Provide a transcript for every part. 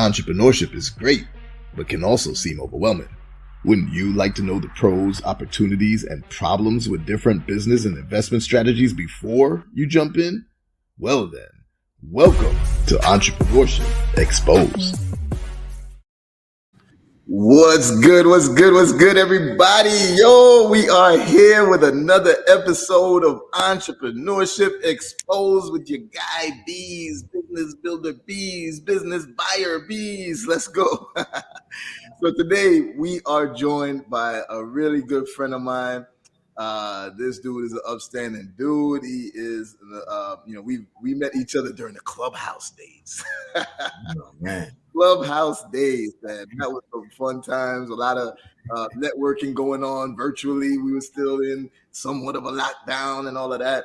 Entrepreneurship is great, but can also seem overwhelming. Wouldn't you like to know the pros, opportunities, and problems with different business and investment strategies before you jump in? Well then, welcome to Entrepreneurship Xposed. What's good, everybody? Yo, we are here with another episode of Entrepreneurship Xposed with your guy, Beez, business builder Beez, business buyer Beez. Let's go. So today we are joined by a really good friend of mine. This dude is an upstanding dude. He is, we met each other during the Clubhouse days. Oh, man. Clubhouse days, man. That was some fun times. A lot of networking going on virtually. We were still in somewhat of a lockdown and all of that.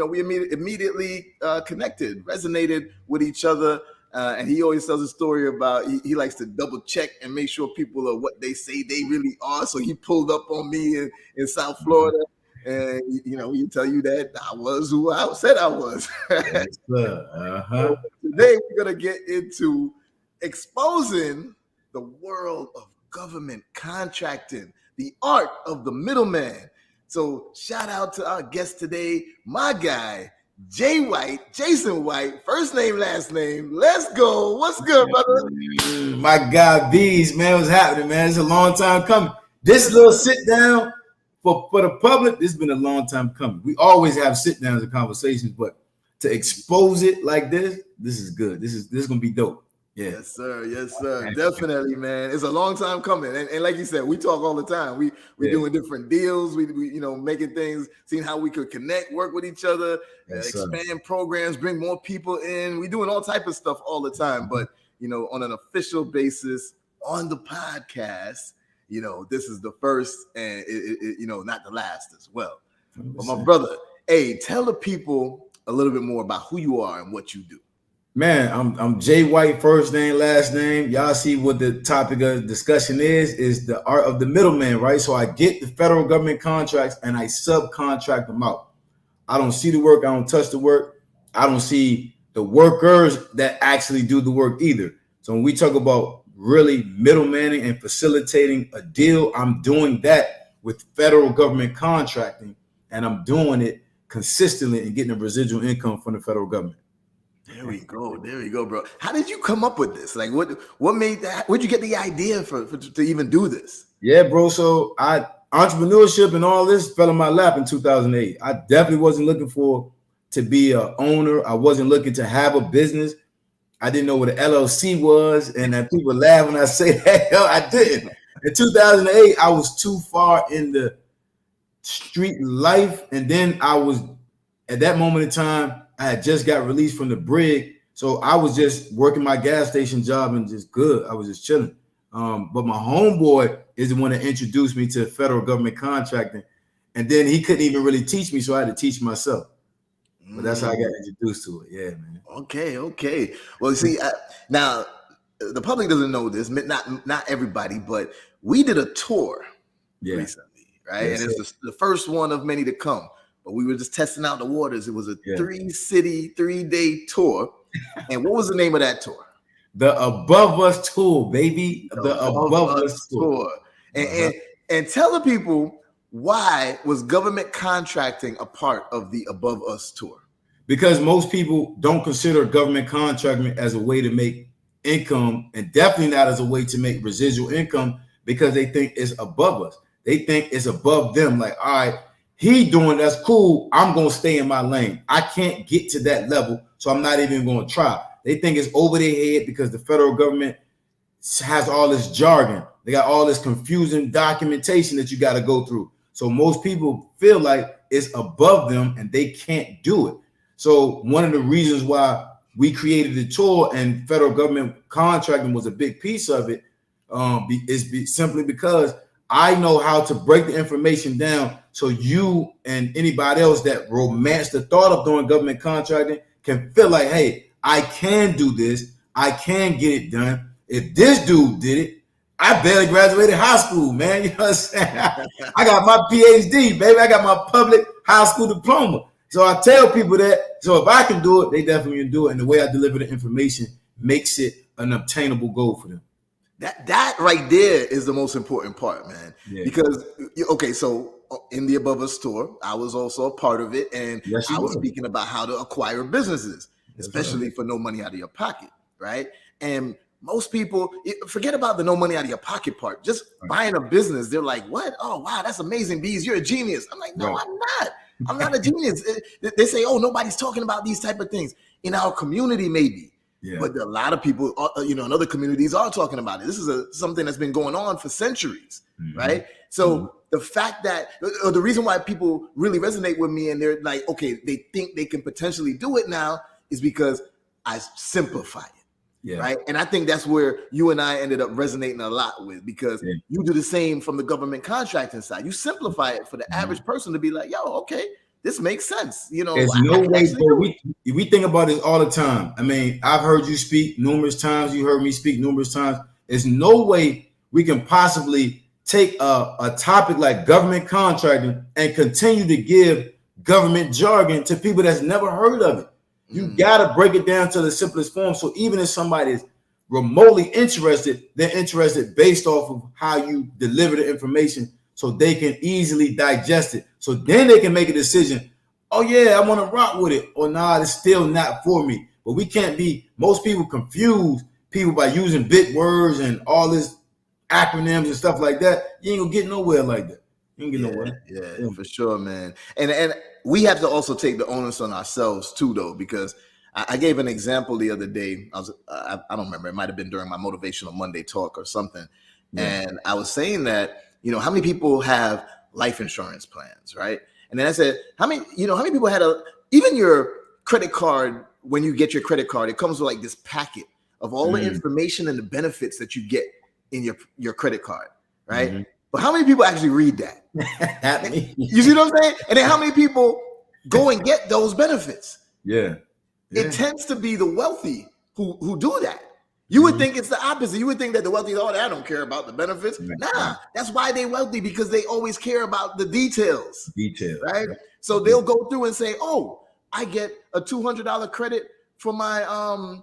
We immediately connected, resonated with each other. And he always tells a story about he likes to double check and make sure people are what they say they really are. So he pulled up on me in South Florida. And, he tell you that I was who I said I was. Yes, sir. So today, we're going to get into exposing the world of government contracting, the art of the middleman. So shout out to our guest today, my guy, Jason White, first name, last name. Let's go. What's good, brother? My guy, Beez, man, what's happening, man? It's a long time coming. This little sit down for the public, this has been a long time coming. We always have sit downs and conversations, but to expose it like this is good. This is gonna be dope. Yeah. Yes, sir. Definitely, man. It's a long time coming. And like you said, we talk all the time. We're doing different deals. We making things, seeing how we could connect, work with each other, expand programs, bring more people in. We're doing all type of stuff all the time. But on an official basis on the podcast, this is the first and not the last as well. 100%. But my brother, hey, tell the people a little bit more about who you are and what you do. Man, I'm Jay White, first name, last name. Y'all see what the topic of discussion is the art of the middleman, right? So I get the federal government contracts and I subcontract them out. I don't see the work. I don't touch the work. I don't see the workers that actually do the work either. So when we talk about really middlemaning and facilitating a deal, I'm doing that with federal government contracting, and I'm doing it consistently and getting a residual income from the federal government. There we go, bro. How did you come up with this? Like, what made that? Where'd you get the idea to even do this? Yeah, bro. So entrepreneurship and all this fell in my lap in 2008. I definitely wasn't looking to be an owner. I wasn't looking to have a business. I didn't know what an LLC was, and that people laugh when I say that. Hell, I didn't. In 2008, I was too far in the street life, and then I was, at that moment in time, I had just got released from the brig, so I was just working my gas station job and just good. I was just chilling. But my homeboy is the one that introduced me to federal government contracting, and then he couldn't even really teach me, so I had to teach myself. But that's how I got introduced to it. Yeah, man. Okay. Well, see, now the public doesn't know this, not everybody, but we did a tour recently, right? Yes, and it's the first one of many to come. But we were just testing out the waters. It was a 3-city, 3-day tour. And what was the name of that tour? The Above Us Tour, baby. The Above Us Tour. And tell the people, why was government contracting a part of the Above Us Tour? Because most people don't consider government contracting as a way to make income, and definitely not as a way to make residual income, because they think it's above us. They think it's above them. Like, all right, he doing that's cool. I'm going to stay in my lane. I can't get to that level, so I'm not even going to try. They think it's over their head because the federal government has all this jargon. They got all this confusing documentation that you got to go through. So most people feel like it's above them and they can't do it. So one of the reasons why we created the tour and federal government contracting was a big piece of it is simply because I know how to break the information down so you and anybody else that romance the thought of doing government contracting can feel like, hey, I can do this. I can get it done. If this dude did it, I barely graduated high school, man. You know what I'm saying? I got my PhD, baby. I got my public high school diploma. So I tell people that. So if I can do it, they definitely can do it. And the way I deliver the information makes it an obtainable goal for them. That right there is the most important part, man. Yeah. Because okay, so in the Above Us store, I was also a part of it, and I was speaking about how to acquire businesses, especially for no money out of your pocket, right? And most people forget about the no money out of your pocket part. Just buying a business, they're like, "What? Oh, wow, that's amazing, Beez. You're a genius." I'm like, "No, I'm not. I'm not a genius." They say, "Oh, nobody's talking about these type of things in our community, maybe." Yeah. But a lot of people, in other communities are talking about it. This is something that's been going on for centuries, right? So the fact that, or the reason why people really resonate with me and they're like, okay, they think they can potentially do it now is because I simplify it, right? And I think that's where you and I ended up resonating a lot with, because you do the same from the government contracting side. You simplify it for the average person to be like, yo, okay, this makes sense. There's no way, bro. We think about this all the time. I mean, I've heard you speak numerous times. You heard me speak numerous times. There's no way we can possibly take a topic like government contracting and continue to give government jargon to people that's never heard of it. You got to break it down to the simplest form. So even if somebody is remotely interested, they're interested based off of how you deliver the information so they can easily digest it. So then they can make a decision. Oh yeah, I want to rock with it. Or nah, it's still not for me. But we can't be, most people confuse people by using big words and all this acronyms and stuff like that. You ain't gonna get nowhere like that. You ain't get nowhere. Yeah, for sure, man. And we have to also take the onus on ourselves too, though, because I gave an example the other day. I don't remember. It might have been during my Motivational Monday talk or something. And I was saying that, how many people have life insurance plans, right? And then I said, how many people had even your credit card, when you get your credit card, it comes with like this packet of all the information and the benefits that you get in your credit card, right? But how many people actually read that? You see what I'm saying? And then how many people go and get those benefits? It tends to be the wealthy who do that. You would think it's the opposite. You would think that the wealthy, I don't care about the benefits. Nah, that's why they wealthy, because they always care about the details. Right? So they'll go through and say, oh, I get a $200 credit for my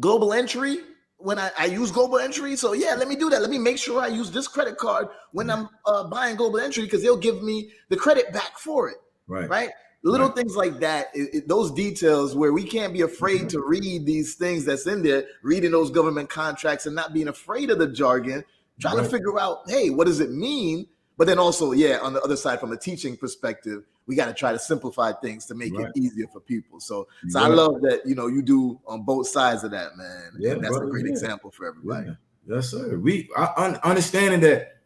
global entry when I use global entry. So yeah, let me do that. Let me make sure I use this credit card when I'm buying global entry, because they'll give me the credit back for it. Right? Little things like that, those details where we can't be afraid to read these things that's in there, reading those government contracts and not being afraid of the jargon, trying to figure out, hey, what does it mean? But then also, on the other side, from a teaching perspective, we got to try to simplify things to make it easier for people. So I love that, you do on both sides of that, man. And that's a great example for everybody. Yes, sir. Understanding that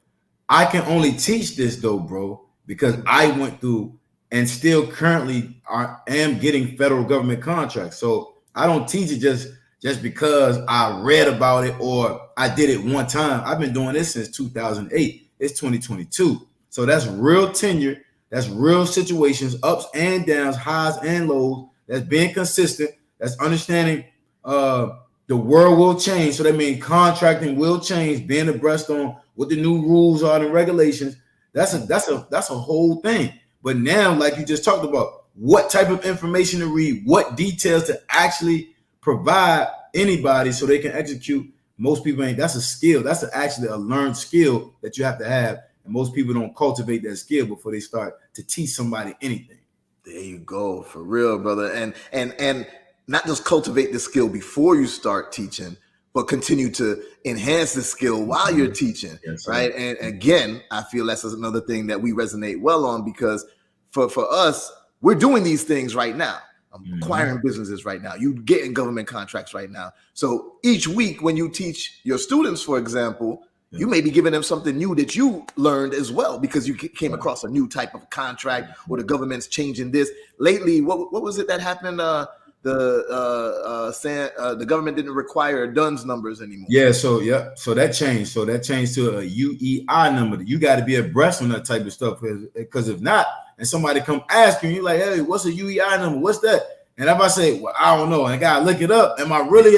I can only teach this though, bro, because I went through and still currently am getting federal government contracts. So I don't teach it just because I read about it or I did it one time. I've been doing this since 2008. It's 2022. So that's real tenure. That's real situations, ups and downs, highs and lows. That's being consistent. That's understanding the world will change. So that means contracting will change, being abreast on what the new rules are and regulations. That's a whole thing. But now, like you just talked about, what type of information to read, what details to actually provide anybody so they can execute. Most people ain't. That's a skill. That's actually a learned skill that you have to have. And most people don't cultivate that skill before they start to teach somebody anything. There you go. For real, brother. And not just cultivate the skill before you start teaching, but continue to enhance the skill while you're teaching, right? And again, I feel that's another thing that we resonate well on, because for us, we're doing these things right now. I'm acquiring businesses right now. You getting government contracts right now. So each week when you teach your students, for example, you may be giving them something new that you learned as well, because you came across a new type of contract, or the government's changing this. Lately, what was it that happened? The government didn't require DUNS numbers anymore. So that changed. So that changed to a UEI number. You got to be abreast on that type of stuff, because if not, and somebody come ask you, you're like, hey, what's a UEI number? What's that? And if I say, well, I don't know, and I gotta look it up. Am I really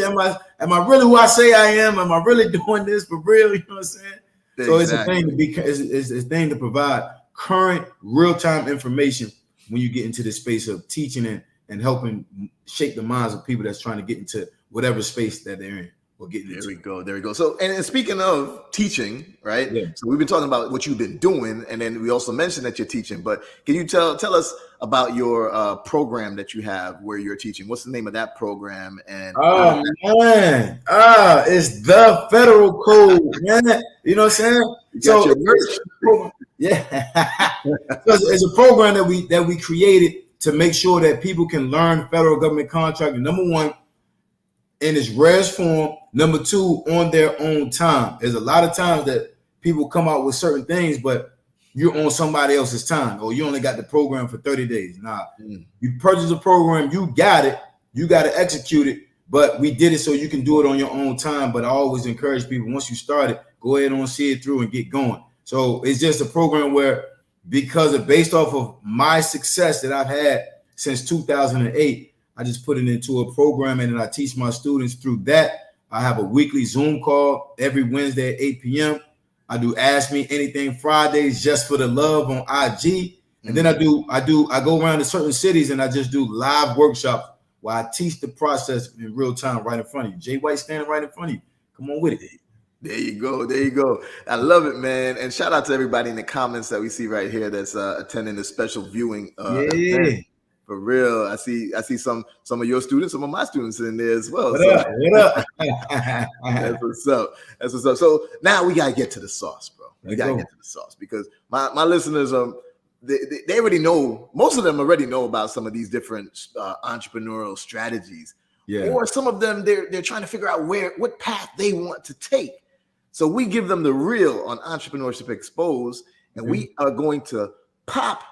who I say I am? Am I really doing this for real? You know what I'm saying? Exactly. So it's a thing to be, it's a thing to provide current real-time information when you get into the space of teaching and helping shape the minds of people that's trying to get into whatever space that they're in. or getting there into. There we go. So, and speaking of teaching, right? Yeah. So we've been talking about what you've been doing, and then we also mentioned that you're teaching. But can you tell us about your program that you have where you're teaching? What's the name of that program? And it's the federal code, man. You know what I'm saying? You got your merch. Yeah. It's a program that we created to make sure that people can learn federal government contracting. Number one, in its rarest form. Number two, on their own time. There's a lot of times that people come out with certain things, but you're on somebody else's time, or you only got the program for 30 days. Nah, you purchase a program, you got it, you got to execute it, but we did it so you can do it on your own time. But I always encourage people, once you start it, go ahead and see it through and get going. So it's just a program where, based off of my success that I've had since 2008, I just put it into a program, and then I teach my students through that. I have a weekly Zoom call every Wednesday at 8 p.m. I do Ask Me Anything Fridays just for the love on IG. And then I go around to certain cities and I just do live workshops where I teach the process in real time right in front of you. Jay White standing right in front of you. Come on with it. There you go. I love it, man. And shout out to everybody in the comments that we see right here that's attending this special viewing event. For real, I see some of your students, some of my students in there as well. What up? That's what's up. So now we gotta get to the sauce, bro. We gotta get to the sauce because my listeners they already know. Most of them already know about some of these different entrepreneurial strategies. Yeah. Or some of them they're trying to figure out what path they want to take. So we give them the real on Entrepreneurship Exposed, and we are going to pop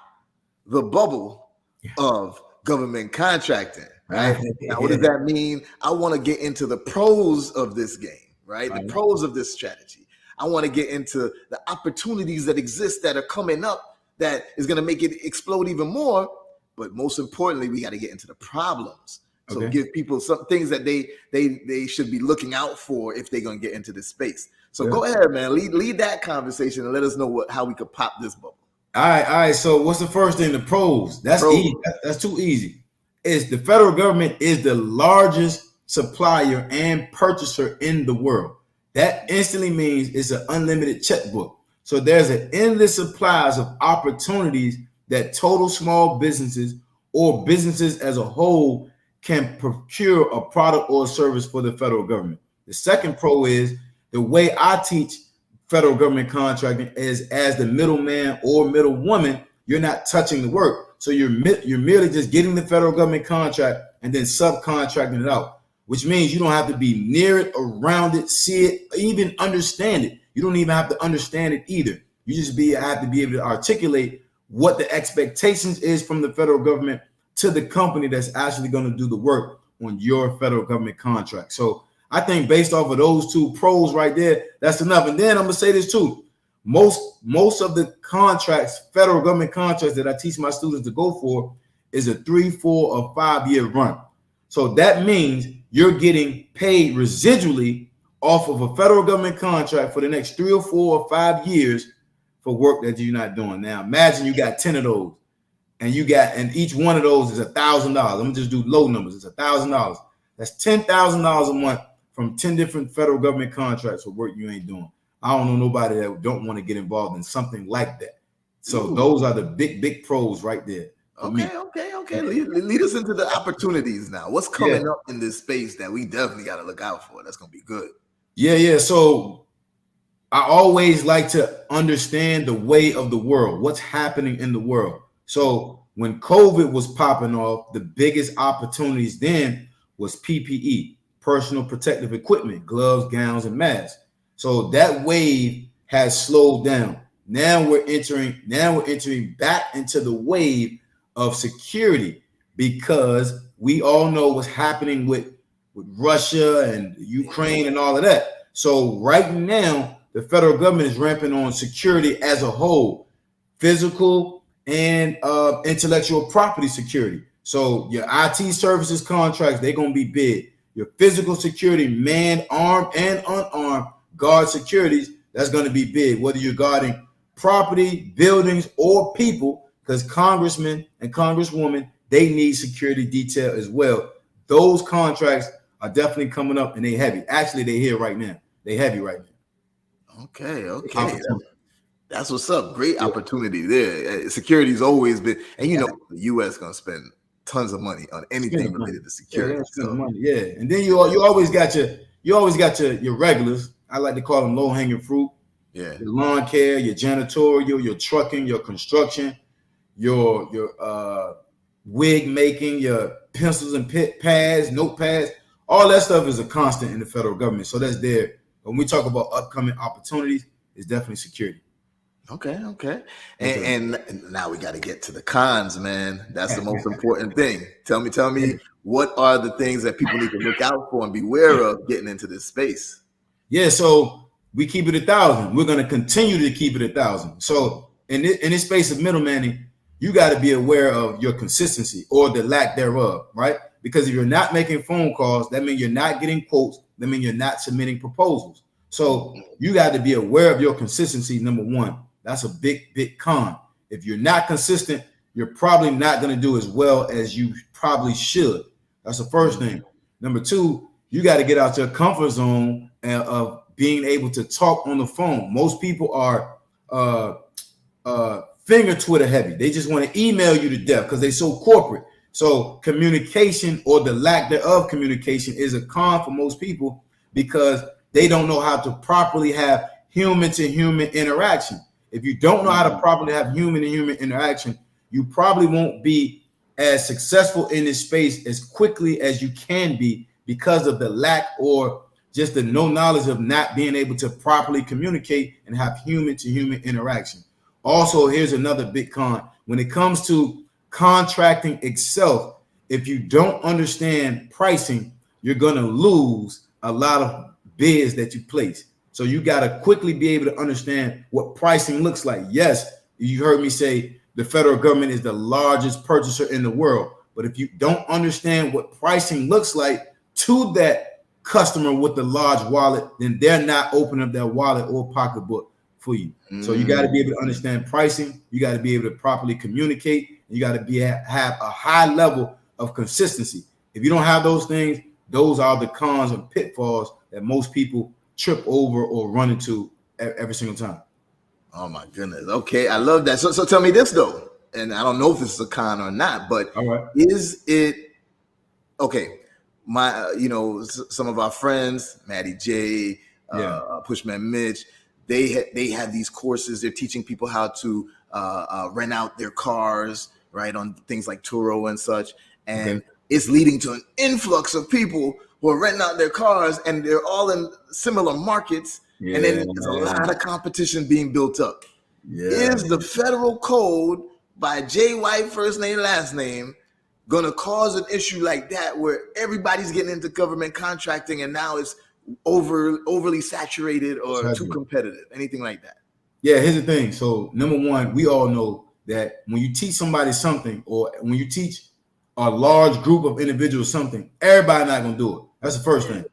the bubble of government contracting, right? Now, what does that mean? I want to get into the pros of this game, right? The pros of this strategy. I want to get into the opportunities that exist that are coming up that is going to make it explode even more. But most importantly, we got to get into the problems. So give people some things that they should be looking out for if they're going to get into this space. So go ahead, man. Lead that conversation and let us know how we could pop this bubble. All right. So what's the first thing? The pros. That's easy. That's too easy. Is the federal government is the largest supplier and purchaser in the world. That instantly means it's an unlimited checkbook. So there's an endless supplies of opportunities that total small businesses or businesses as a whole can procure a product or a service for the federal government. The second pro is the way I teach federal government contracting is as the middleman or middlewoman, you're not touching the work. So you're merely just getting the federal government contract and then subcontracting it out, which means you don't have to be near it, around it, see it, even understand it. You don't even have to understand it either. You just have to be able to articulate what the expectations is from the federal government to the company that's actually going to do the work on your federal government contract. So I think based off of those two pros right there, that's enough. And then I'm going to say this too. Most of the contracts, federal government contracts that I teach my students to go for is a 3, 4, or 5 year run. So that means you're getting paid residually off of a federal government contract for the next 3 or 4 or 5 years for work that you're not doing. Now, imagine you got 10 of those and each one of those is $1,000. I'm going to just do low numbers. It's $1,000. That's $10,000 a month from 10 different federal government contracts for work you ain't doing. I don't know nobody that don't want to get involved in something like that. So those are the big pros right there. Okay. Lead us into the opportunities now. What's coming up in this space that we definitely got to look out for? That's going to be good. Yeah. So I always like to understand the way of the world, what's happening in the world. So when COVID was popping off, the biggest opportunities then was PPE, personal protective equipment, gloves, gowns, and masks. So that wave has slowed down. Now we're entering back into the wave of security because we all know what's happening with Russia and Ukraine and all of that. So right now, the federal government is ramping on security as a whole, physical and intellectual property security. So your IT services contracts, they're going to be big. Your physical security, manned, armed, and unarmed guard securities, that's going to be big. Whether you're guarding property, buildings, or people, because congressmen and congresswomen, they need security detail as well. Those contracts are definitely coming up, and they heavy. Actually, they here right now. They heavy right now. Okay. That's what's up. Great opportunity there. Security's always been, and the U.S. gonna spend tons of money on anything related to security. And then you always got your regulars. I like to call them low hanging fruit. Yeah. Your lawn care, your janitorial, your trucking, your construction, your wig making, your pencils and pads, notepads. All that stuff is a constant in the federal government. So that's there. When we talk about upcoming opportunities, it's definitely security. Okay. And now we got to get to the cons, man. That's the most important thing. Tell me, what are the things that people need to look out for and beware of getting into this space? Yeah, so we keep it 1,000. We're going to continue to keep it 1,000. So in this space of middlemaning, you got to be aware of your consistency or the lack thereof, right? Because if you're not making phone calls, that means you're not getting quotes. That means you're not submitting proposals. So you got to be aware of your consistency, number one. That's a big con. If you're not consistent, you're probably not going to do as well as you probably should. That's the first thing. Number two, you got to get out your comfort zone of being able to talk on the phone. Most people are finger Twitter heavy. They just want to email you to death because they're so corporate. So communication or the lack thereof communication is a con for most people because they don't know how to properly have human to human interaction. If you don't know how to properly have human to human interaction, you probably won't be as successful in this space as quickly as you can be because of the lack or just the no knowledge of not being able to properly communicate and have human to human interaction. Also, here's another big con. When it comes to contracting itself, if you don't understand pricing, you're going to lose a lot of bids that you place. So you got to quickly be able to understand what pricing looks like. Yes, you heard me say the federal government is the largest purchaser in the world. But if you don't understand what pricing looks like to that customer with the large wallet, then they're not opening up their wallet or pocketbook for you. So you got to be able to understand pricing. You got to be able to properly communicate. You got to have a high level of consistency. If you don't have those things, those are the cons and pitfalls that most people trip over or run into every single time. Oh my goodness. Okay, I love that. So tell me this though, and I don't know if this is a con or not, but is it okay? Some of our friends, Maddie J, Pushman Mitch, they have these courses. They're teaching people how to rent out their cars, right, on things like Turo and such, and it's leading to an influx of people who are renting out their cars, and they're all in similar markets, and then there's a lot of competition being built up. Is the federal code by J. White, first name, last name, going to cause an issue like that where everybody's getting into government contracting and now it's overly saturated or too competitive, anything like that? Yeah, here's the thing. So number one, we all know that when you teach somebody something or when you teach a large group of individuals something, everybody not going to do it. That's the first thing.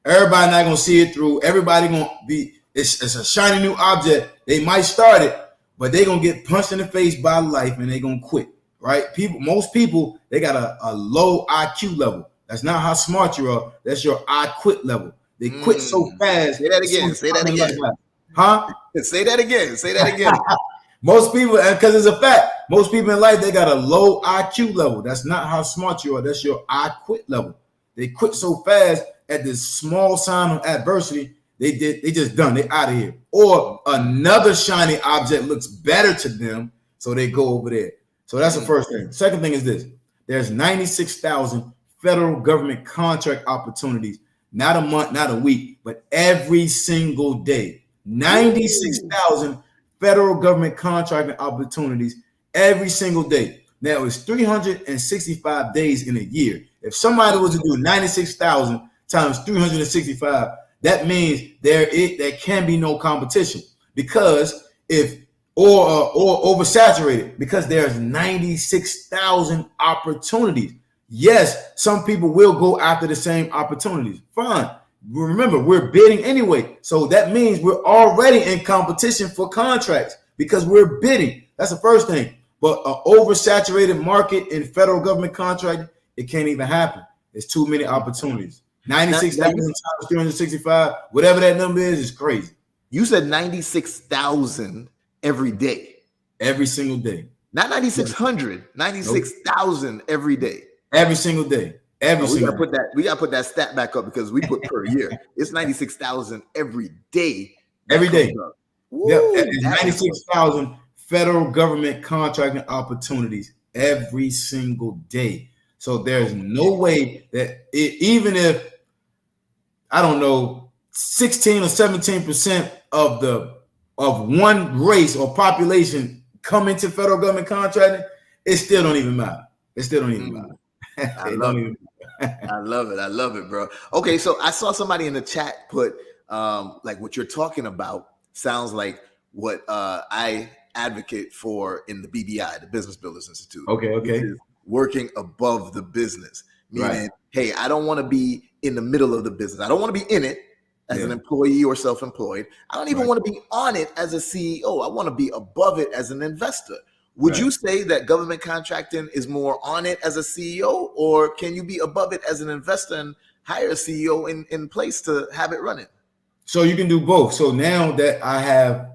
Everybody not going to see it through. Everybody going to be, it's a shiny new object. They might start it, but they're going to get punched in the face by life and they're going to quit, right? Most people, they got a low IQ level. That's not how smart you are. That's your I quit level. They quit so fast. Say that again. Say that again. Huh? Say that again. Say that again. Most people, because it's a fact, most people in life, they got a low IQ level. That's not how smart you are. That's your I quit level. They quit so fast at this small sign of adversity, they just done. They out of here. Or another shiny object looks better to them, so they go over there. So that's the first thing. Second thing is this. There's 96,000 federal government contract opportunities, not a month, not a week, but every single day. 96,000 federal government contracting opportunities every single day. Now it's 365 days in a year. If somebody was to do 96,000 times 365, that means there can be no competition because or oversaturated because there's 96,000 opportunities. Yes, some people will go after the same opportunities. Fine. Remember, we're bidding anyway. So that means we're already in competition for contracts because we're bidding. That's the first thing. But an oversaturated market in federal government contracting, it can't even happen. There's too many opportunities. 96,000 times 365, whatever that number is crazy. You said 96,000 every day. Every single day. Not 9,600, 96,000 every day. Every single day. We gotta put that stat back up because we put per year. It's 96,000 every day. Every day. Yep. 96,000 federal government contracting opportunities every single day. So there's no way that even if, I don't know, 16 or 17% of one race or population come into federal government contracting, it still don't even matter. It still don't even matter. I love it, bro. Okay, so I saw somebody in the chat put like what you're talking about sounds like what I advocate for in the BBI, the Business Builders Institute. Okay. Working above the business, meaning, hey, I don't want to be in the middle of the business. I don't want to be in it as an employee or self-employed. I don't even want to be on it as a CEO. I want to be above it as an investor. Would you say that government contracting is more on it as a CEO, or can you be above it as an investor and hire a CEO in place to have it running? So you can do both. So now that I have,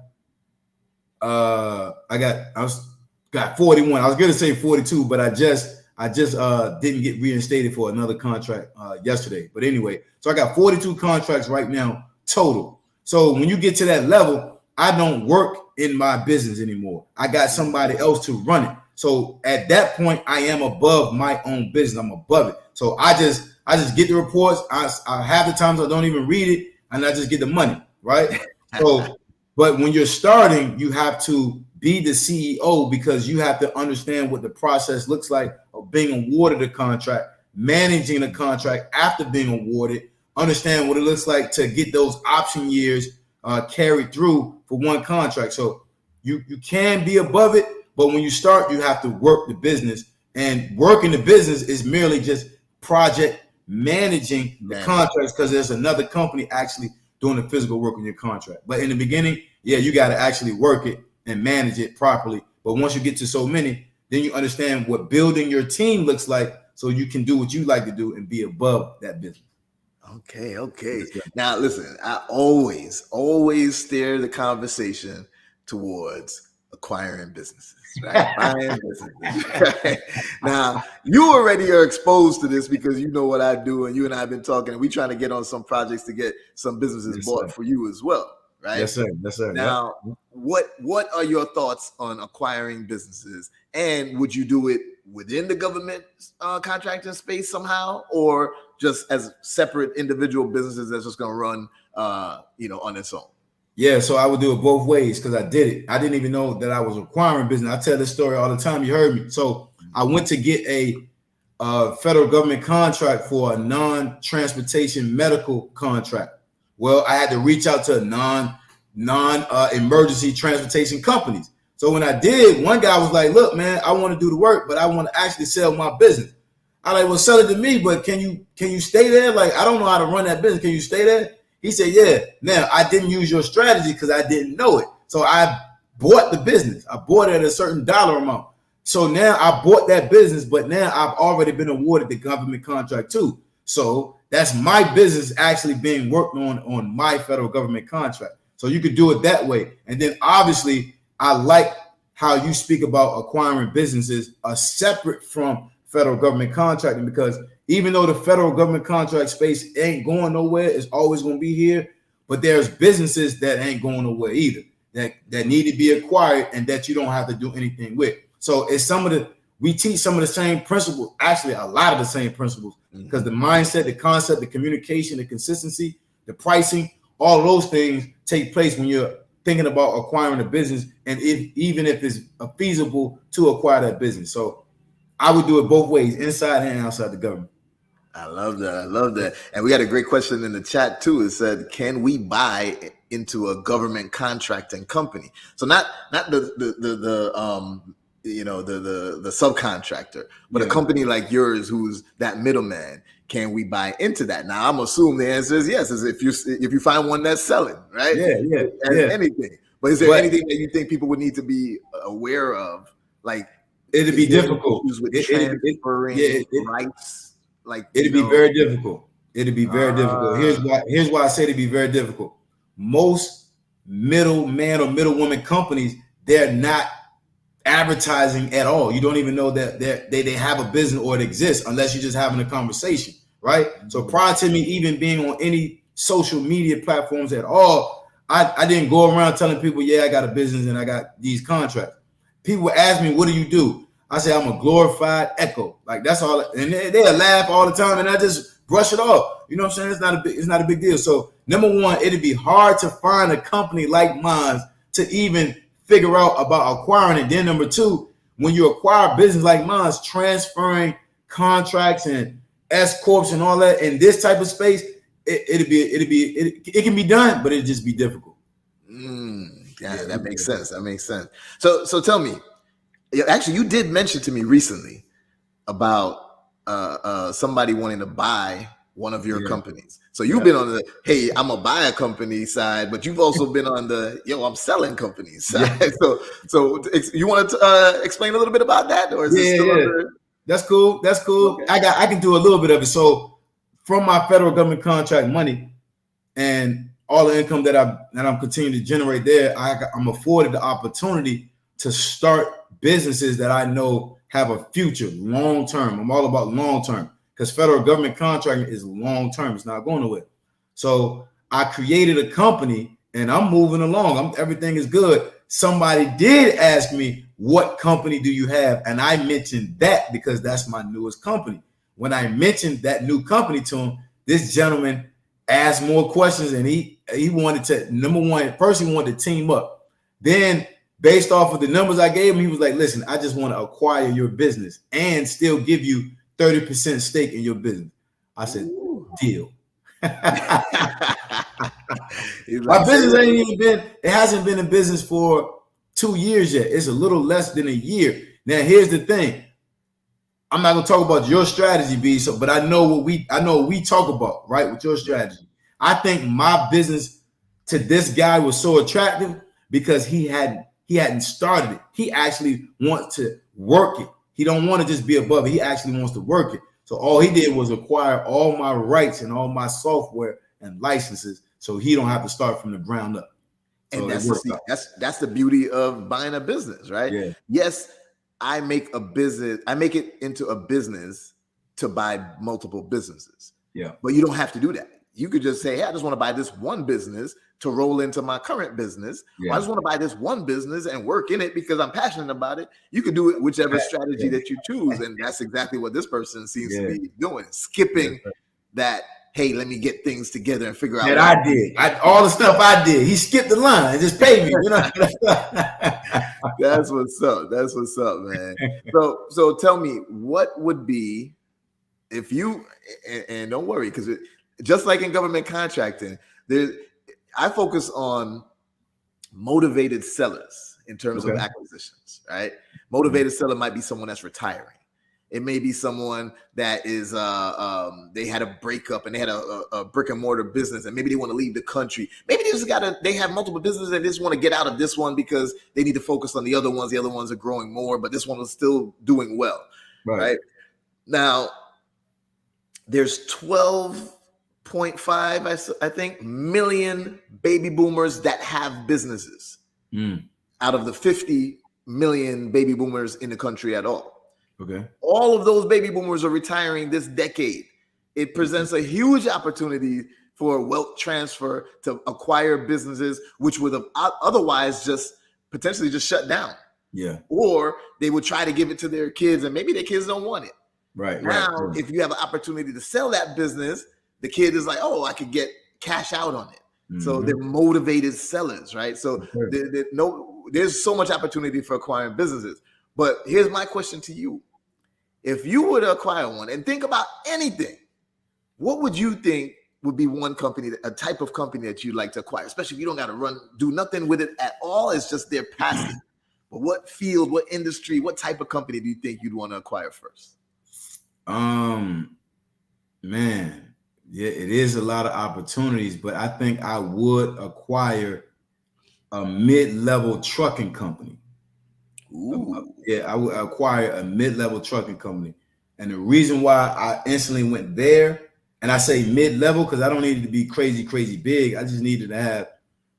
got 41. I was gonna say 42, but I just didn't get reinstated for another contract yesterday. But anyway, so I got 42 contracts right now total. So when you get to that level, I don't work in my business anymore. I got somebody else to run it. So at that point, I am above my own business. I'm above it. So I just get the reports. I have the times I don't even read it, and I just get the money, right? So, but when you're starting, you have to be the CEO because you have to understand what the process looks like of being awarded a contract, managing a contract after being awarded, understand what it looks like to get those option years carried through for one contract. So you can be above it, but when you start, you have to work the business, and working the business is merely just project managing the contracts because there's another company actually doing the physical work on your contract. But in the beginning, you got to actually work it and manage it properly. But once you get to so many, then you understand what building your team looks like so you can do what you like to do and be above that business. Okay. Now, listen, I always steer the conversation towards acquiring businesses, right? Buying businesses. Right? Now, you already are exposed to this because you know what I do, and you and I have been talking, and we trying to get on some projects to get some businesses bought for you as well, right? Yes, sir. Now, what are your thoughts on acquiring businesses, and would you do it within the government contracting space somehow, or just as separate individual businesses that's just going to run, on its own? Yeah, so I would do it both ways because I did it. I didn't even know that I was acquiring business. I tell this story all the time. You heard me. So I went to get a federal government contract for a non-transportation medical contract. Well, I had to reach out to non-emergency transportation companies. So when I did, one guy was like, "Look, man, I want to do the work, but I want to actually sell my business." I like, "Well, sell it to me, but can you stay there? Like, I don't know how to run that business. Can you stay there?" He said, "Yeah." Now, I didn't use your strategy because I didn't know it. So I bought the business. I bought it at a certain dollar amount. So now I bought that business, but now I've already been awarded the government contract too. So that's my business actually being worked on my federal government contract. So you could do it that way. And then obviously, I like how you speak about acquiring businesses are separate from federal government contracting, because even though the federal government contract space ain't going nowhere, it's always going to be here. But there's businesses that ain't going nowhere either, that need to be acquired and that you don't have to do anything with. So it's we teach some of the same principles, actually a lot of the same principles, because the mindset, the concept, the communication, the consistency, the pricing, all of those things take place when you're thinking about acquiring a business, and even if it's feasible to acquire that business. So I would do it both ways, inside and outside the government. I love that. And we had a great question in the chat too. It said, "Can we buy into a government contracting company?" So not the subcontractor, but a company like yours who's that middleman. Can we buy into that? Now, I'm assuming the answer is yes, as if you find one that's selling, right? Yeah. Anything. But is there anything that you think people would need to be aware of? Like, it'd be difficult with transferring rights. Like, it'd be very difficult. It'd be very difficult. Here's why I say it'd be very difficult. Most middleman or middlewoman companies, they're not advertising at all. You don't even know that they have a business or it exists unless you're just having a conversation, right? So prior to me even being on any social media platforms at all, I didn't go around telling people, yeah, I got a business and I got these contracts. People would ask me, what do you do? I say, I'm a glorified echo. Like, that's all. And they'll laugh all the time and I just brush it off. You know what I'm saying? It's not a big deal. So number one, it'd be hard to find a company like mine to even figure out about acquiring it. Then number two, when you acquire a business like mine, transferring contracts and S corps and all that in this type of space, it can be done, but it'd just be difficult. Yeah, that makes sense. That makes sense. So tell me, actually, you did mention to me recently about somebody wanting to buy one of your companies. So you've been on the, hey, I'm a buy a company side, but you've also been on the, I'm selling companies side. Yeah. So you want to explain a little bit about that, or is it still under? That's cool. That's cool. Okay. I can do a little bit of it. So from my federal government contract money and all the income that I'm continuing to generate there, I'm afforded the opportunity to start businesses that I know have a future, long term. I'm all about long term because federal government contracting is long term. It's not going nowhere. So I created a company and I'm moving along. Everything is good. Somebody did ask me, what company do you have? And I mentioned that because that's my newest company. When I mentioned that new company to him, this gentleman asked more questions and he wanted to, number one, first he wanted to team up. Then based off of the numbers I gave him, he was like, listen, I just want to acquire your business and still give you 30% stake in your business. I said, deal. My business it hasn't been in business for 2 years yet. It's a little less than a year. Now, here's the thing. I'm not gonna talk about your strategy, Beez, but I know what we talk about, right? With your strategy. I think my business to this guy was so attractive because he hadn't started it. He actually wants to work it. He don't want to just be above it. He actually wants to work it. So all he did was acquire all my rights and all my software and licenses, so he don't have to start from the ground up. So and that's the beauty of buying a business, right? Yeah. Yes, I make it into a business to buy multiple businesses. Yeah. But you don't have to do that. You could just say, hey, I just want to buy this one business to roll into my current business. Yeah. I just want to buy this one business and work in it because I'm passionate about it. You could do it whichever strategy that you choose. And that's exactly what this person seems to be doing. Skipping that, hey, let me get things together and figure out. That I did. All the stuff I did. He skipped the line and just paid me. You know? That's what's up. That's what's up, man. So tell me, what would be if you and don't worry, because just like in government contracting, I focus on motivated sellers in terms of acquisitions, right? Motivated seller might be someone that's retiring. It may be someone that is they had a breakup and they had a brick and mortar business and maybe they want to leave the country. Maybe they have multiple businesses and they just want to get out of this one because they need to focus on the other ones. The other ones are growing more, but this one is still doing well, right? Now, there's 12.5, I think, million baby boomers that have businesses out of the 50 million baby boomers in the country at all. Okay. All of those baby boomers are retiring this decade. It presents a huge opportunity for wealth transfer to acquire businesses which would have otherwise just potentially just shut down. Yeah. Or they would try to give it to their kids and maybe their kids don't want it. Right. Now, if you have an opportunity to sell that business, the kid is like, oh, I could get cash out on it. Mm-hmm. So they're motivated sellers, right? So there's so much opportunity for acquiring businesses. But here's my question to you. If you were to acquire one and think about anything, what would you think would be one company, a type of company that you'd like to acquire, especially if you don't got to do nothing with it at all? It's just their passive. But what field, what industry, what type of company do you think you'd want to acquire first? Man, yeah, it is a lot of opportunities, but I think I would acquire a mid-level trucking company. Ooh. Yeah, I would acquire a mid-level trucking company. And the reason why I instantly went there, And I say mid-level because I don't need it to be crazy big. I just needed to have,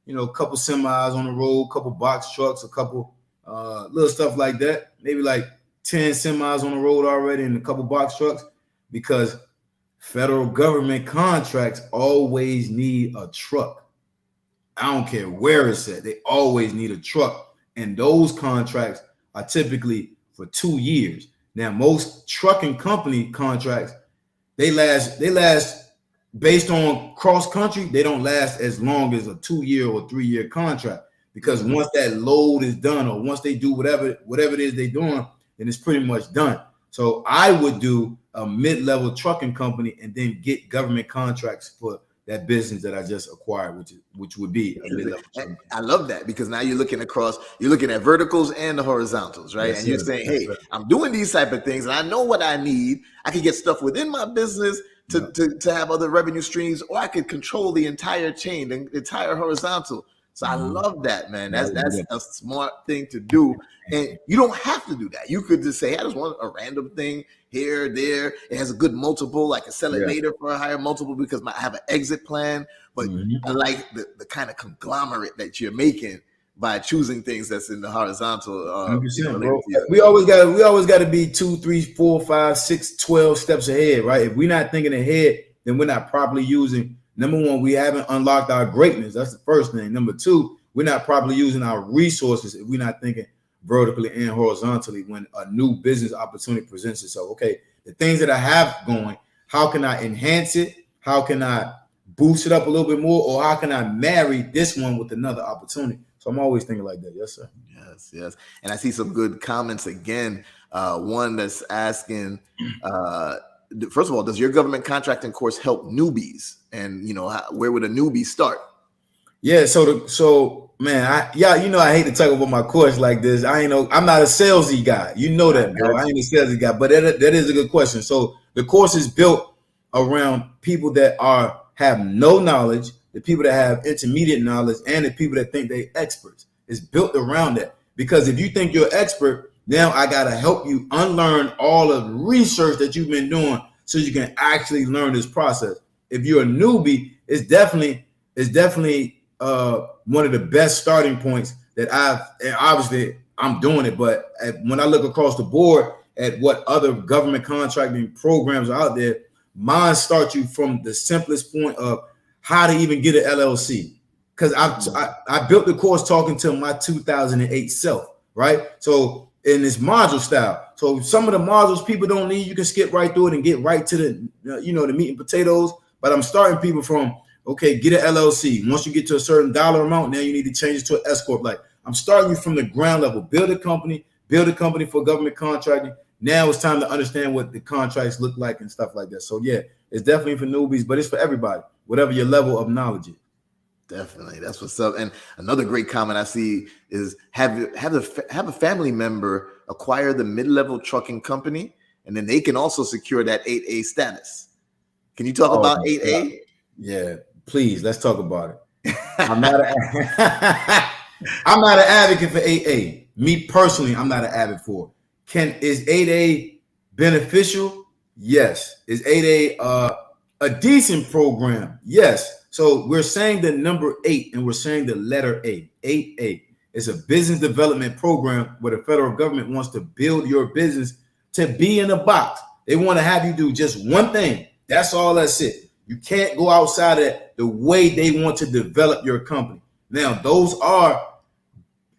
a couple semis on the road, couple box trucks, a couple little stuff like that. Maybe like 10 semis on the road already and a couple box trucks, because federal government contracts always need a truck. I don't care where it's at. They always need a truck. And those contracts are typically for 2 years. Now, most trucking company contracts, they last based on cross country, they don't last as long as a 2-year or 3-year contract, because once that load is done, or once they do whatever it is they're doing, then it's pretty much done. So I would do a mid-level trucking company and then get government contracts for that business that I just acquired, which would be a mid-level trucking. I love that, because now you're looking at verticals and the horizontals, right? Yes, and you're saying, hey, I'm doing these type of things and I know what I need. I can get stuff within my business to have other revenue streams, or I could control the entire chain, the entire horizontal. So I love that, man. That's a smart thing to do. And you don't have to do that. You could just say, hey, I just want a random thing here, there. It has a good multiple. I can sell it later for a higher multiple because I have an exit plan. But I like the kind of conglomerate that you're making by choosing things that's in the horizontal. We always got to be 2, 3, 4, 5, 6, 12 steps ahead, right? If we're not thinking ahead, then we're not properly using. Number one, we haven't unlocked our greatness. That's the first thing. Number two, we're not properly using our resources if we're not thinking vertically and horizontally when a new business opportunity presents itself. Okay, the things that I have going, how can I enhance it? How can I boost it up a little bit more? Or how can I marry this one with another opportunity? So I'm always thinking like that. Yes, sir. Yes. And I see some good comments again. One that's asking, first of all, does your government contracting course help newbies? And where would a newbie start? Yeah, so man, I hate to talk about my course like this. I'm not a salesy guy. You know that, bro. I ain't a salesy guy, but that is a good question. So the course is built around people that have no knowledge, the people that have intermediate knowledge, and the people that think they experts. It's built around that, because if you think you're an expert, now I gotta help you unlearn all of the research that you've been doing so you can actually learn this process. If you're a newbie, it's definitely one of the best starting points that obviously I'm doing it. But when I look across the board at what other government contracting programs are out there, mine starts you from the simplest point of how to even get an LLC. Because I built the course talking to my 2008 self, right? So in this module style. So some of the modules people don't need, you can skip right through it and get right to the the meat and potatoes. But I'm starting people from, okay, get an LLC. Once you get to a certain dollar amount, now you need to change it to an S Corp. Like, I'm starting you from the ground level. Build a company for government contracting. Now it's time to understand what the contracts look like and stuff like that. So yeah, it's definitely for newbies, but it's for everybody, whatever your level of knowledge is. Definitely, that's what's up. And another great comment I see is have a family member acquire the mid-level trucking company, and then they can also secure that 8A status. Can you talk about 8A? Yeah, please. Let's talk about it. I'm not an advocate for 8A. Me personally, I'm not an advocate for it. Is 8A beneficial? Yes. Is 8A a decent program? Yes. So we're saying the number 8 and we're saying the letter A. 8A is a business development program where the federal government wants to build your business to be in a box. They want to have you do just one thing. That's all. That's it. You can't go outside of the way they want to develop your company. Now, those are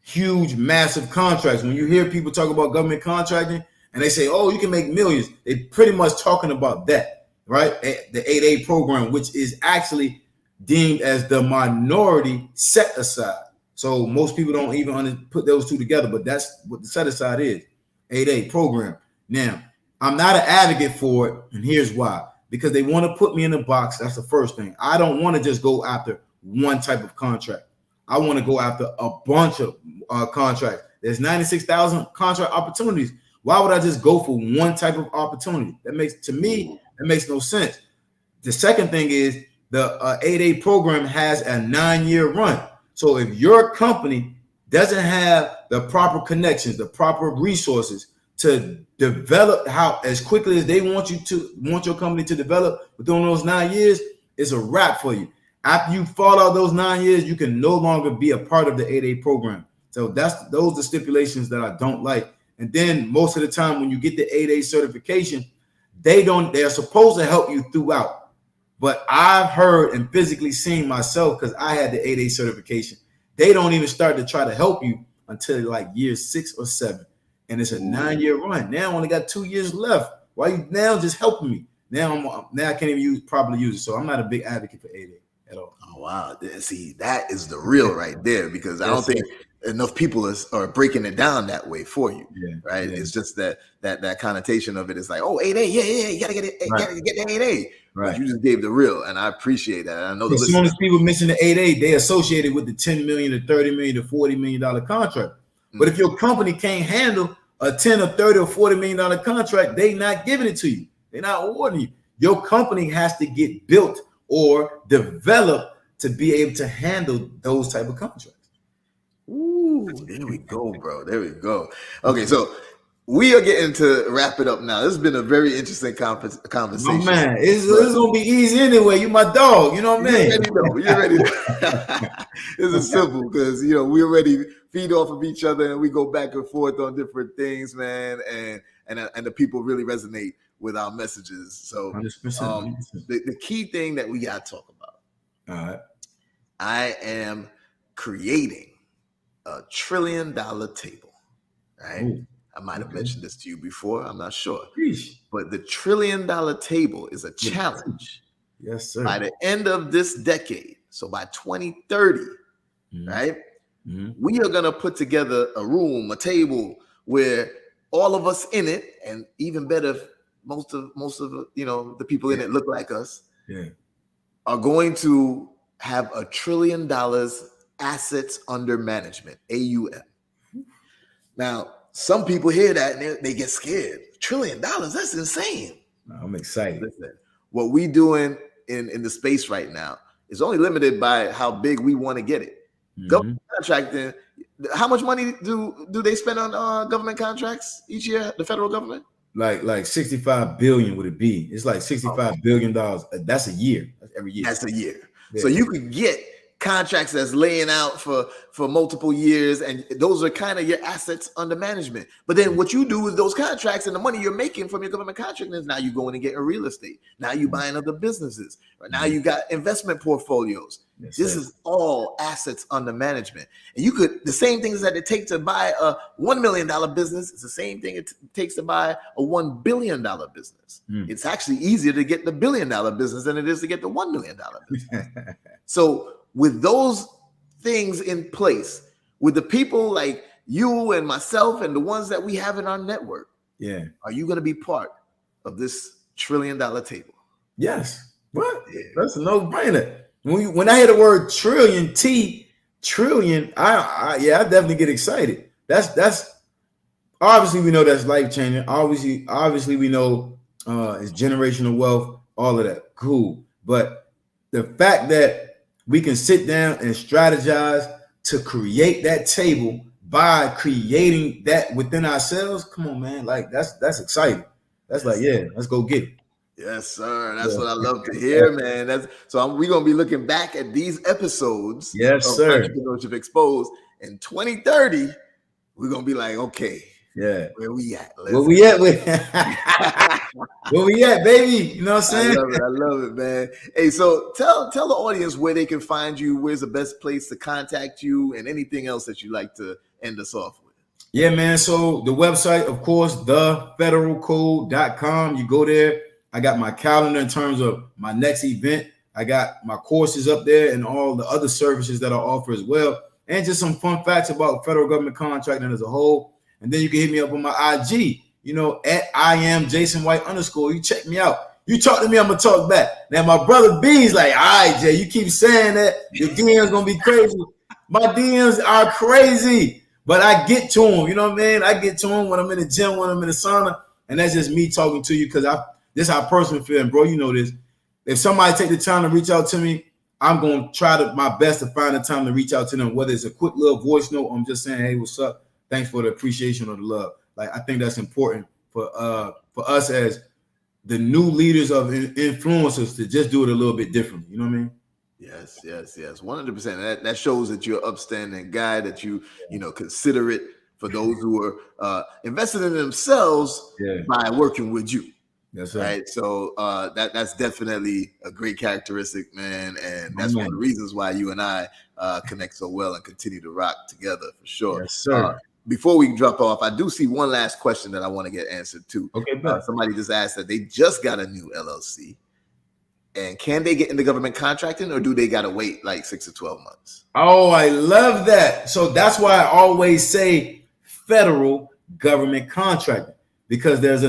huge, massive contracts. When you hear people talk about government contracting and they say, oh, you can make millions, they pretty much talking about that, right? The 8A program, which is actually deemed as the minority set aside. So most people don't even put those two together, but that's what the set aside is, 8A program. Now, I'm not an advocate for it, and here's why. Because they want to put me in a box. That's the first thing. I don't want to just go after one type of contract. I want to go after a bunch of contracts. There's 96,000 contract opportunities. Why would I just go for one type of opportunity? That makes no sense. The second thing is the 8A program has a 9-year run. So if your company doesn't have the proper connections, the proper resources, to develop how as quickly as they want your company to develop within those 9 years, it's a wrap for you. After you fall out those 9 years, you can no longer be a part of the 8A program. So those are the stipulations that I don't like. And then most of the time when you get the 8A certification, they're supposed to help you throughout. But I've heard and physically seen myself, because I had the 8A certification, they don't even start to try to help you until like year 6 or 7. And it's a 9-year run. Now I only got 2 years left. Why you now just helping me? Now I can't even properly use it. So I'm not a big advocate for 8A at all. Oh, wow. See, that is the real right there, because I don't think enough people are breaking it down that way for you. Yeah, right. Yeah. It's just that connotation of it is like, oh, 8A, yeah, you gotta get it, gotta get the 8A. Right. But you just gave the real, and I appreciate that. I know as soon as people mention the 8A, they associate it with the $10 million to $30 million to $40 million contract. Mm-hmm. But if your company can't handle a $10 or $30 or $40 million contract, they not giving it to you. They're not awarding you. Your company has to get built or developed to be able to handle those type of contracts. Ooh, there we go, bro. There we go. Okay, so we are getting to wrap it up now. This has been a very interesting conversation. Oh, man, it's gonna be easy anyway. You my dog, you know what I mean? You're ready. This is simple because we already feed off of each other and we go back and forth on different things, man. And the people really resonate with our messages. So 100%. The key thing that we gotta talk about. All right. I am creating a $1 trillion table. Right. Ooh. I might have mentioned this to you before. I'm not sure. Sheesh. But the $1 trillion table is a challenge. Yes, sir. By the end of this decade, so by 2030, right, we are going to put together a room, a table where all of us in it, and even better, most of the people in it look like us, are going to have $1 trillion assets under management, AUM. Now, some people hear that and they get scared. $1 trillion, that's insane. I'm excited. Listen, what we doing in the space right now is only limited by how big we want to get it. Government contracting, how much money do they spend on government contracts each year, the federal government? Like 65 billion would it be? It's like $65 billion. That's a year. That's every year. That's a year. Yeah. So you could get contracts that's laying out for multiple years, and those are kind of your assets under management. But then what you do with those contracts and the money you're making from your government contract is now you go in and get a real estate. Now you buying other businesses. Right? Now you got investment portfolios. Yes, this is all assets under management. And you could, the same things that it takes to buy a $1 million business, it's the same thing it takes to buy a $1 billion business. It's actually easier to get the $1 billion business than it is to get the $1 million business. So with those things in place, with the people like you and myself and the ones that we have in our network, are you going to be part of this $1 trillion table? Yes. What? Yeah. That's a no-brainer. When I hear the word trillion, I definitely get excited. That's obviously we know that's life changing. Obviously we know it's generational wealth, all of that. Cool. But the fact that we can sit down and strategize to create that table by creating that within ourselves. Come on, man. Like that's exciting. That's like, let's go get it. Yes, sir. That's what I love to hear, man. We're going to be looking back at these episodes of Entrepreneurship Exposed in 2030. We're going to be like, okay, where we at? Where we at, baby? You know what I'm saying? I love it, man. Hey, so tell the audience where they can find you. Where's the best place to contact you, and anything else that you'd like to end us off with? Yeah, man. So the website, of course, thefederalcode.com. You go there. I got my calendar in terms of my next event. I got my courses up there and all the other services that I offer as well. And just some fun facts about federal government contracting as a whole. And then you can hit me up on my IG, at @IamJasonWhite_. You check me out. You talk to me, I'm going to talk back. Now, my brother Beez like, all right, Jay, you keep saying that. Your DM's going to be crazy. My DMs are crazy. But I get to them, you know what I mean? I get to them when I'm in the gym, when I'm in the sauna. And that's just me talking to you because this is how I personally feel. And bro, you know this. If somebody take the time to reach out to me, I'm going to try my best to find the time to reach out to them, whether it's a quick little voice note or I'm just saying, hey, what's up? Thanks for the appreciation or the love. Like, I think that's important for us as the new leaders of influencers to just do it a little bit differently. You know what I mean? Yes, 100%. That shows that you're an upstanding guy, that you know, considerate for those who are invested in themselves by working with you. That's right. So that's definitely a great characteristic, man, and that's one of the reasons why you and I connect so well and continue to rock together for sure. Yes, sir. Before we drop off, I do see one last question that I want to get answered too. Okay, somebody just asked that they just got a new LLC, and can they get into government contracting, or do they got to wait like 6 to 12 months? Oh, I love that. So that's why I always say federal government contracting, because there's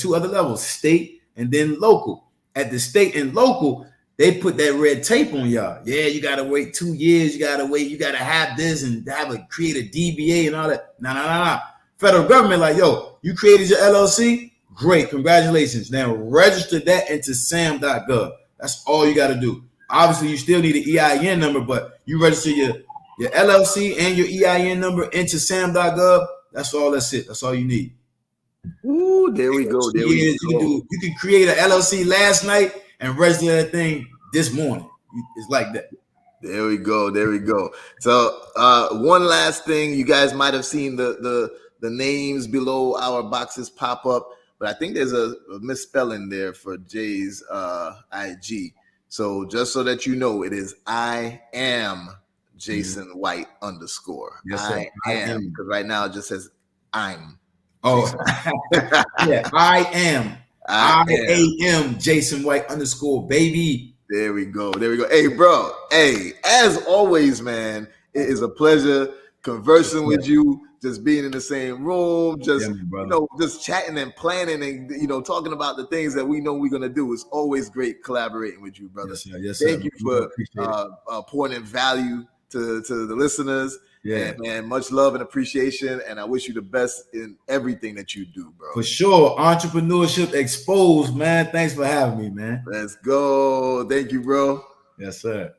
two other levels, state and then local. At the state and local, they put that red tape on y'all. Yeah, you got to wait 2 years. You got to wait. You got to have this and create a DBA and all that. Nah. Federal government, like, yo, you created your LLC? Great, congratulations. Now register that into sam.gov. That's all you got to do. Obviously, you still need an EIN number, but you register your LLC and your EIN number into sam.gov. That's all. That's it. That's all you need. Ooh, there we go. You can create an LLC last night and register that thing this morning. It's like that. There we go. So one last thing, you guys might have seen the names below our boxes pop up, but I think there's a misspelling there for Jay's IG. So just so that you know, it is I am Jason White _. Yes, sir. I am, because right now it just says I'm. Oh, yeah, I am Jason White _ baby. There we go. Hey, bro. Hey, as always, man, it is a pleasure conversing with you, just being in the same room, just just chatting and planning and talking about the things that we know we're gonna do. It's always great collaborating with you, brother. Yes, sir. Thank you for pouring in value to the listeners. Yeah, and man, much love and appreciation, and I wish you the best in everything that you do, bro. For sure. Entrepreneurship Exposed, man. Thanks for having me, man. Let's go. Thank you, bro. Yes, sir.